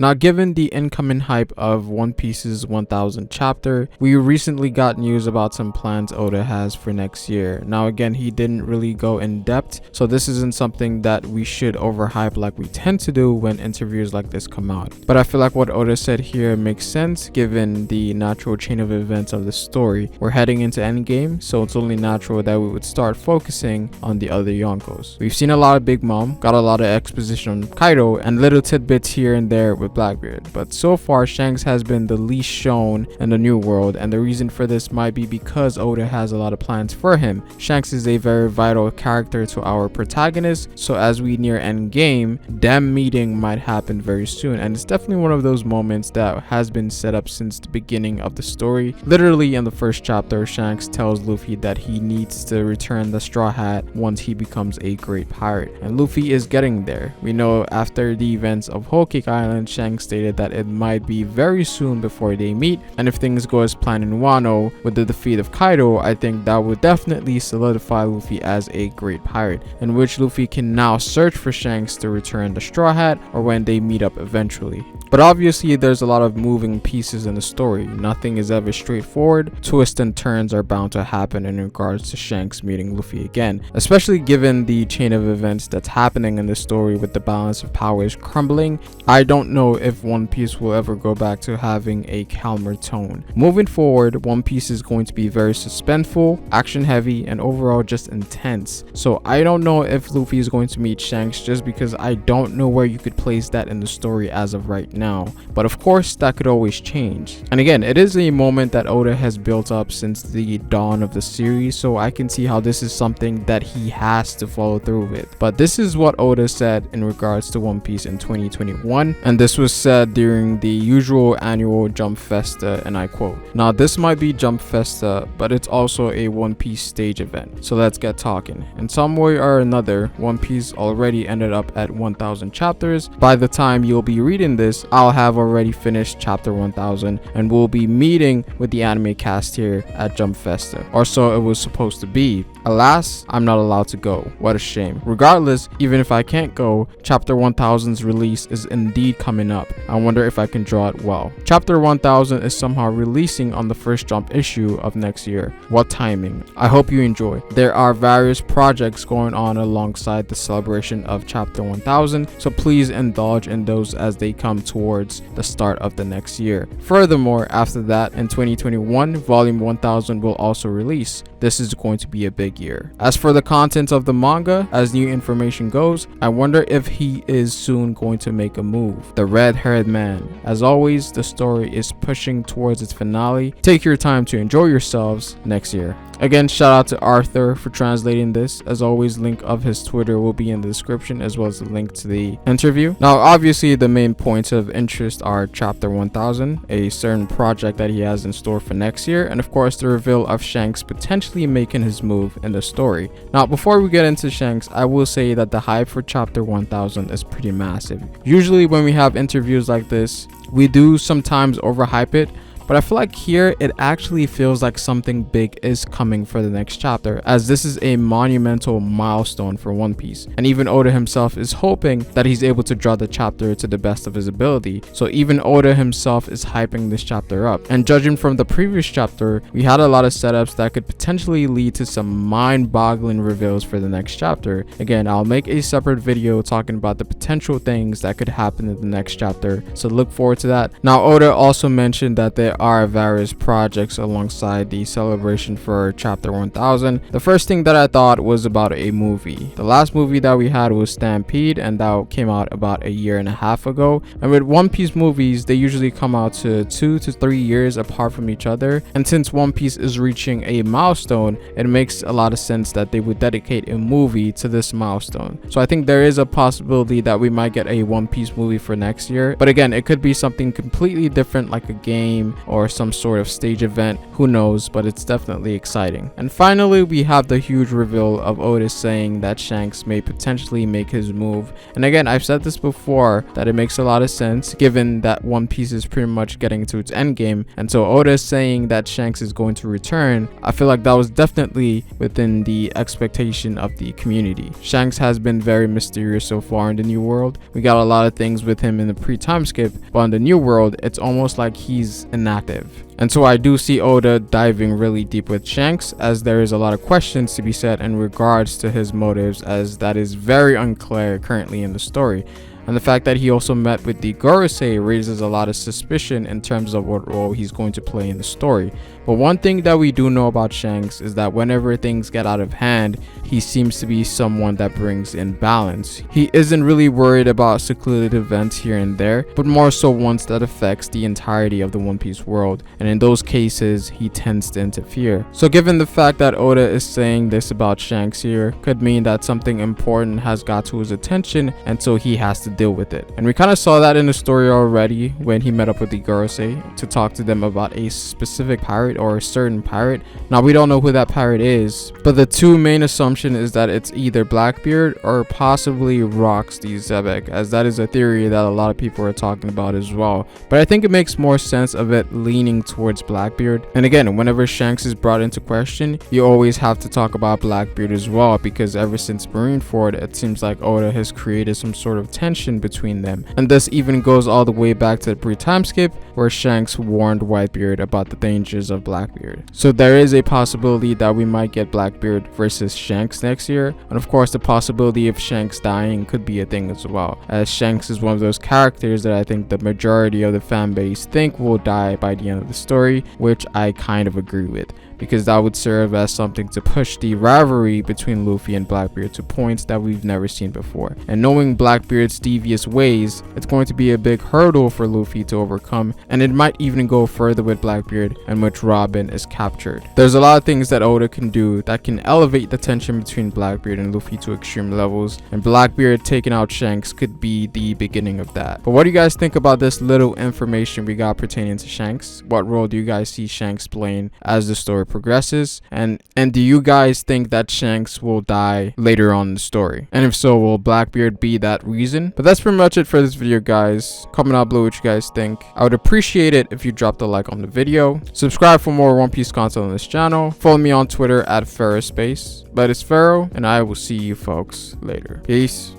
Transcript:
Now, given the incoming hype of One Piece's 1000 chapter, we recently got news about some plans Oda has for next year. Now again, he didn't really go in depth, so this isn't something that we should overhype like we tend to do when interviews like this come out. But I feel like what Oda said here makes sense given the natural chain of events of the story. We're heading into Endgame, so it's only natural that we would start focusing on the other Yonkos. We've seen a lot of Big Mom, got a lot of exposition on Kaido, and little tidbits here and there with Blackbeard, but so far Shanks has been the least shown in the new world, and the reason for this might be because Oda has a lot of plans for him. Shanks is a very vital character to our protagonist, so as we near Endgame, them meeting might happen very soon, and it's definitely one of those moments that has been set up since the beginning of the story. Literally in the first chapter, Shanks tells Luffy that he needs to return the Straw Hat once he becomes a great pirate, and Luffy is getting there. We know after the events of Whole Cake Island, Shanks stated that it might be very soon before they meet, and if things go as planned in Wano with the defeat of Kaido, I think that would definitely solidify Luffy as a great pirate, in which Luffy can now search for Shanks to return the Straw Hat or when they meet up eventually. But obviously there's a lot of moving pieces in the story. Nothing is ever straightforward. Twists and turns are bound to happen in regards to Shanks meeting Luffy again, especially given the chain of events that's happening in the story with the balance of powers crumbling. I don't know if One Piece will ever go back to having a calmer tone. Moving forward, One Piece is going to be very suspenseful, action heavy, and overall just intense. So I don't know if Luffy is going to meet Shanks, just because I don't know where you could place that in the story as of right now, but of course that could always change. And again, it is a moment that Oda has built up since the dawn of the series, so I can see how this is something that he has to follow through with. But this is what Oda said in regards to One Piece in 2021, and this was said during the usual annual Jump Festa, and I quote, "Now this might be Jump Festa, but it's also a One Piece stage event, so let's get talking. In some way or another, One Piece already ended up at 1000 chapters. By the time you'll be reading this, I'll have already finished chapter 1000 and we'll be meeting with the anime cast here at Jump Festa, or so it was supposed to be. Alas, I'm not allowed to go. What a shame. Regardless, even if I can't go, chapter 1000's release is indeed coming up. I wonder if I can draw it well. Chapter 1000 is somehow releasing on the first Jump issue of next year. What timing. I hope you enjoy. There are various projects going on alongside the celebration of chapter 1000, so please indulge in those as they come towards the start of the next year. Furthermore, after that, in 2021, volume 1000 will also release. This is going to be a big year. As for the content of the manga, as new information goes, I wonder if he is soon going to make a move. The red-haired man. As always, the story is pushing towards its finale. Take your time to enjoy yourselves next year. Again, shout out to Arthur for translating this. As always, link of his Twitter will be in the description, as well as the link to the interview. Now, obviously, the main points of interest are chapter 1000, a certain project that he has in store for next year, and of course, the reveal of Shanks potentially making his move in the story. Now, before we get into Shanks, I will say that the hype for chapter 1000 is pretty massive. Usually, when we have interviews like this, we do sometimes overhype it, but I feel like here it actually feels like something big is coming for the next chapter, as this is a monumental milestone for One Piece, and even Oda himself is hoping that he's able to draw the chapter to the best of his ability. So even Oda himself is hyping this chapter up, and judging from the previous chapter, we had a lot of setups that could potentially lead to some mind-boggling reveals for the next chapter. Again, I'll make a separate video talking about the potential things that could happen in the next chapter, so look forward to that. Now, Oda also mentioned that there are various projects alongside the celebration for chapter 1000. The first thing that I thought was about a movie. The last movie that we had was Stampede, and that came out about a year and a half ago. And with One Piece movies, they usually come out to 2 to 3 years apart from each other, and since One Piece is reaching a milestone, it makes a lot of sense that they would dedicate a movie to this milestone. So I think there is a possibility that we might get a One Piece movie for next year, but again, it could be something completely different, like a game or some sort of stage event. Who knows, but it's definitely exciting. And finally, we have the huge reveal of Oda saying that Shanks may potentially make his move. And again, I've said this before that it makes a lot of sense given that One Piece is pretty much getting to its end game, and so Oda is saying that Shanks is going to return. I feel like that was definitely within the expectation of the community. Shanks has been very mysterious so far in the New World. We got a lot of things with him in the pre-time skip, but in the New World it's almost like he's inactive. And so I do see Oda diving really deep with Shanks, as there is a lot of questions to be said in regards to his motives, as that is very unclear currently in the story. And the fact that he also met with the Gorosei raises a lot of suspicion in terms of what role he's going to play in the story. But one thing that we do know about Shanks is that whenever things get out of hand, he seems to be someone that brings in balance. He isn't really worried about secluded events here and there, but more so ones that affects the entirety of the One Piece world, and in those cases, he tends to interfere. So given the fact that Oda is saying this about Shanks here, could mean that something important has got to his attention, and so he has to deal with it. And we kind of saw that in the story already when he met up with the Gorosei to talk to them about a specific pirate or a certain pirate. Now we don't know who that pirate is, but the two main assumption is that it's either Blackbeard or possibly Rox the Zebek, as that is a theory that a lot of people are talking about as well. But I think it makes more sense of it leaning towards Blackbeard. And again, whenever Shanks is brought into question, you always have to talk about Blackbeard as well, because ever since Marineford, it seems like Oda has created some sort of tension between them, and this even goes all the way back to the pre-time skip where Shanks warned Whitebeard about the dangers of Blackbeard. So there is a possibility that we might get Blackbeard versus Shanks next year, and of course the possibility of Shanks dying could be a thing as well, as Shanks is one of those characters that I think the majority of the fan base think will die by the end of the story, which I kind of agree with, because that would serve as something to push the rivalry between Luffy and Blackbeard to points that we've never seen before. And knowing Blackbeard's devious ways, it's going to be a big hurdle for Luffy to overcome, and it might even go further with Blackbeard in which Robin is captured. There's a lot of things that Oda can do that can elevate the tension between Blackbeard and Luffy to extreme levels, and Blackbeard taking out Shanks could be the beginning of that. But what do you guys think about this little information we got pertaining to Shanks? What role do you guys see Shanks playing as the story progresses, and do you guys think that Shanks will die later on in the story? And if so, will Blackbeard be that reason? But that's pretty much it for this video, guys. Comment down below what you guys think. I would appreciate it if you dropped a like on the video. Subscribe for more One Piece content on this channel. Follow me on Twitter at Pharaohspace. But it's Pharaoh, and I will see you folks later. Peace.